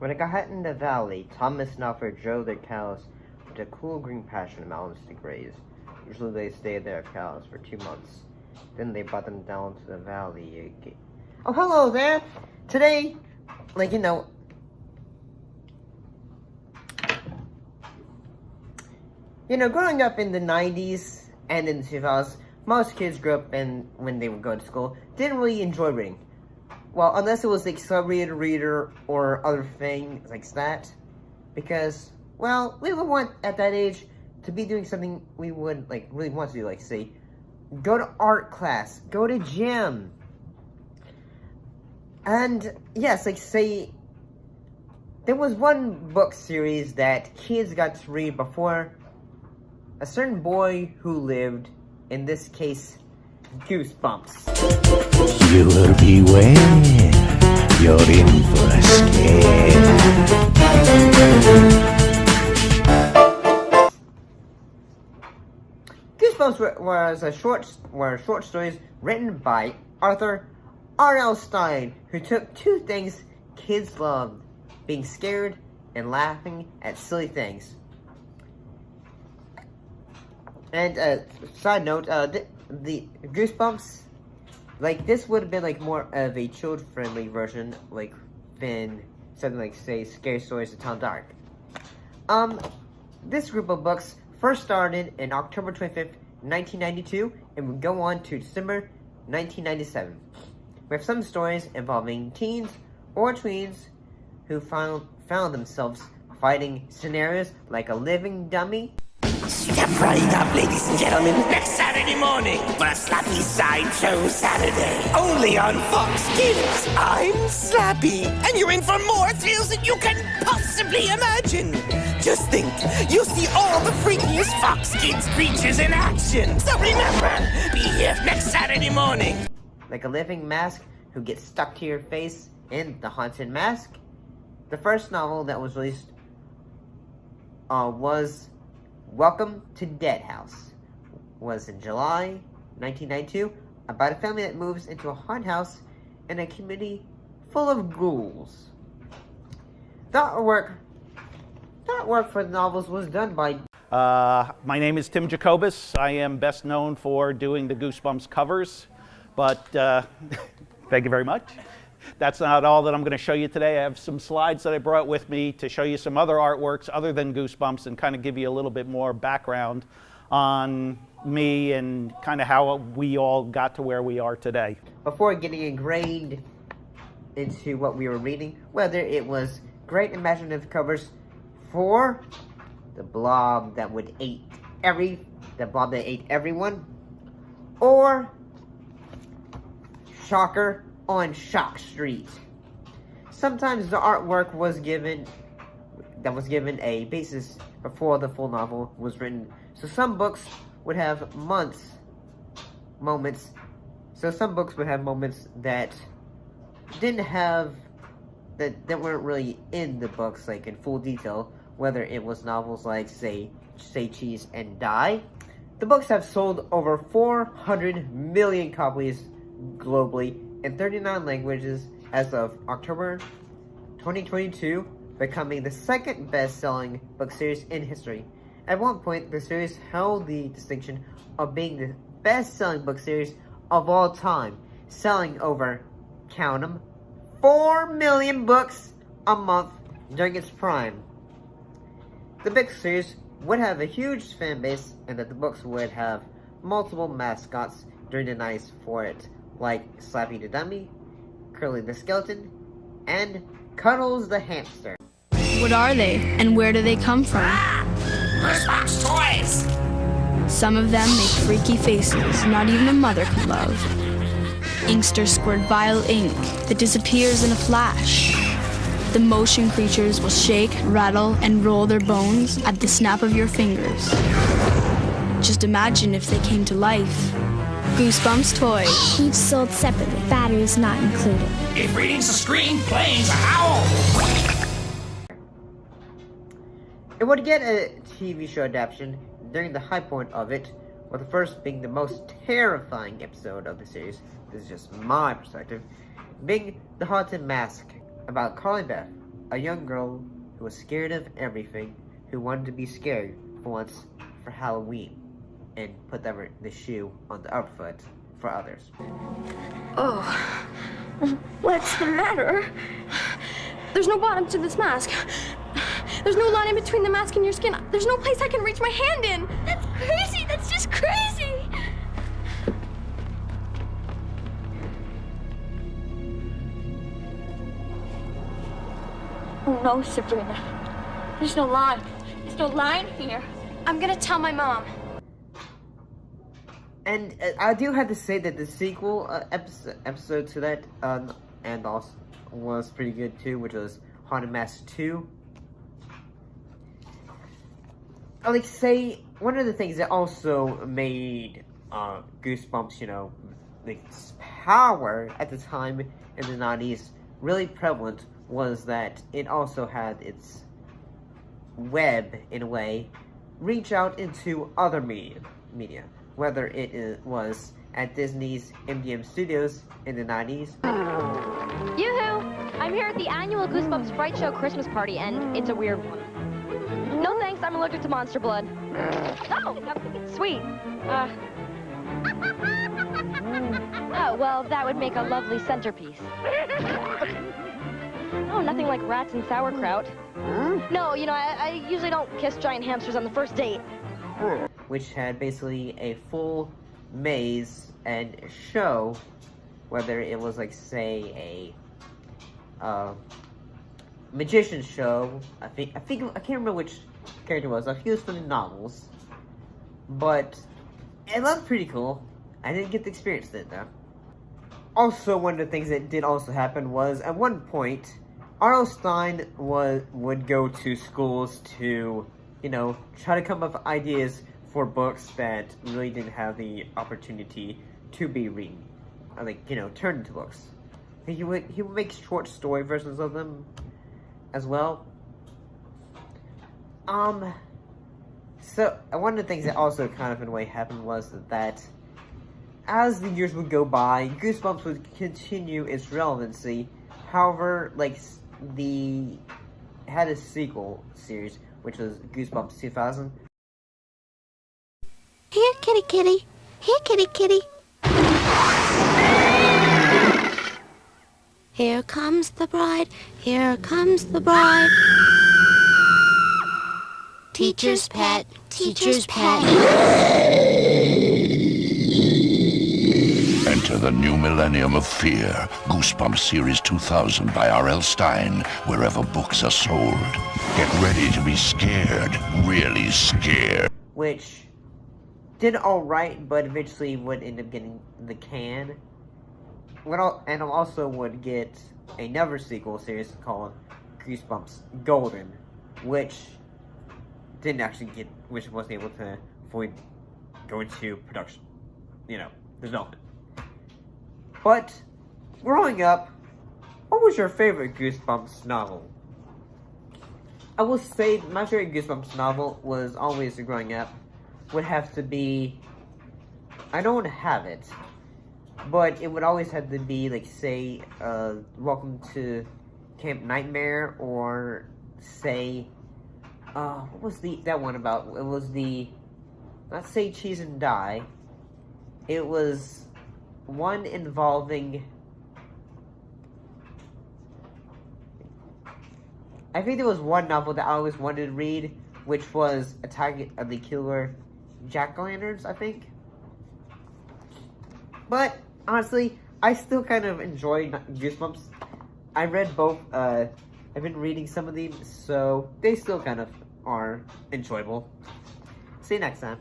When it got in the valley, Thomas and Alfred drove their cows to a cool green pasture in the mountains to graze. Usually they stayed there cows for 2 months. Then they brought them down to the valley again. Oh, hello there! Today, growing up in the 90s and in the 2000s, most kids grew up when they would go to school, didn't really enjoy reading. Well, unless it was like subreader, reader, or other things like that. Because, well, we would want, at that age, to be doing something we would, really want to do. Like, say, go to art class, go to gym. And, yes, say, there was one book series that kids got to read before a certain boy who lived, in this case, Goosebumps. You will beware. You're in for a scare. Goosebumps were short stories written by Arthur R.L. Stein, who took two things kids loved: being scared and laughing at silly things. And side note, the Goosebumps, this would have been more of a child-friendly version, than something like, say, Scary Stories to Tell Dark. This group of books first started in October 25th, 1992, and would go on to December 1997, with some stories involving teens or tweens who found themselves fighting scenarios like a living dummy. Step right up, ladies and gentlemen, next Saturday morning for a Slappy Sideshow Saturday. Only on Fox Kids. I'm Slappy, and you're in for more thrills than you can possibly imagine. Just think, you'll see all the freakiest Fox Kids creatures in action. So remember, be here next Saturday morning. Like a living mask who gets stuck to your face in The Haunted Mask. The first novel that was released was Welcome to Dead House, was in July 1992, about a family that moves into a haunted house in a community full of ghouls. The artwork for the novels was done by... My name is Tim Jacobus. I am best known for doing the Goosebumps covers, but thank you very much. That's not all that I'm going to show you today. I have some slides that I brought with me to show you some other artworks other than Goosebumps and kind of give you a little bit more background on me and kind of how we all got to where we are today. Before getting ingrained into what we were reading, whether it was great imaginative covers for the blob that would ate everyone, or shocker on Shock Street. Sometimes the artwork was given a basis before the full novel was written. So some books would have moments that didn't have that weren't really in the books in full detail, whether it was novels like say Cheese and Die. The books have sold over 400 million copies globally in 39 languages as of October 2022, becoming the second best-selling book series in history. At one point, the series held the distinction of being the best-selling book series of all time, selling over, count them, 4 million books a month during its prime. The book series would have a huge fan base, and that the books would have multiple mascots during the nights for it, like Slappy the Dummy, Curly the Skeleton, and Cuddles the Hamster. What are they, and where do they come from? Goosebumps toys! Some of them make freaky faces not even a mother could love. Inksters squirt vile ink that disappears in a flash. The motion creatures will shake, rattle, and roll their bones at the snap of your fingers. Just imagine if they came to life. Goosebumps toys. Each sold separately, batteries not included. If reading's a scream, playing's a howl! It would get a TV show adaptation during the high point of it, with the first being the most terrifying episode of the series. This is just my perspective. Being The Haunted Mask, about Carly Beth, a young girl who was scared of everything, who wanted to be scared for once for Halloween, and put the shoe on the other foot for others. Oh, what's the matter? There's no bottom to this mask. There's no line in between the mask and your skin. There's no place I can reach my hand in. That's crazy. That's just crazy. Oh, no, Sabrina. There's no line. There's no line here. I'm gonna tell my mom. And I do have to say that the sequel episode to that and also was pretty good too, which was Haunted Mask 2. I like say one of the things that also made Goosebumps, you know, like its power at the time in the 90s really prevalent was that it also had its web, in a way, reach out into other media. Whether it was at Disney's MGM Studios in the 90s. Yoo-hoo! I'm here at the annual Goosebumps Fright Show Christmas party, and it's a weird one. No thanks, I'm allergic to monster blood. Oh, sweet. Oh, well, that would make a lovely centerpiece. Oh, nothing like rats and sauerkraut. No, you know, I usually don't kiss giant hamsters on the first date. Which had basically a full maze and show, whether it was like, say, a magician show. I can't remember which character it was. I think it was from the novels, but it looked pretty cool. I didn't get to experience it though. Also, one of the things that did also happen was at one point, R.L. Stine would go to schools to, you know, try to come up with ideas for books that really didn't have the opportunity to be written, like, you know, turned into books. He would make short story versions of them as well. So one of the things that also kind of in a way happened was that as the years would go by, Goosebumps would continue its relevancy. However, like, had a sequel series, which was Goosebumps 2000. Here, kitty, kitty. Here, kitty, kitty. Here comes the bride. Here comes the bride. Teacher's pet. Teacher's pet. Enter the new millennium of fear. Goosebumps Series 2000 by R.L. Stine, wherever books are sold. Get ready to be scared. Really scared. Which did alright, but eventually would end up getting the can. And also would get another sequel series called Goosebumps Golden, which didn't actually get, which wasn't able to fully go into production, you know, development. But growing up, what was your favorite Goosebumps novel? I will say my favorite Goosebumps novel was always growing up would have to be, I don't have it, but it would always have to be, like, say, Welcome to Camp Nightmare, or say, what was that one about? It was not Say Cheese and Die. It was one involving, I think there was one novel that I always wanted to read, which was Attack of the Killer Jack-o'-lanterns, I think. But honestly, I still kind of enjoy Goosebumps. I read both. I've been reading some of them, so they still kind of are enjoyable. See you next time.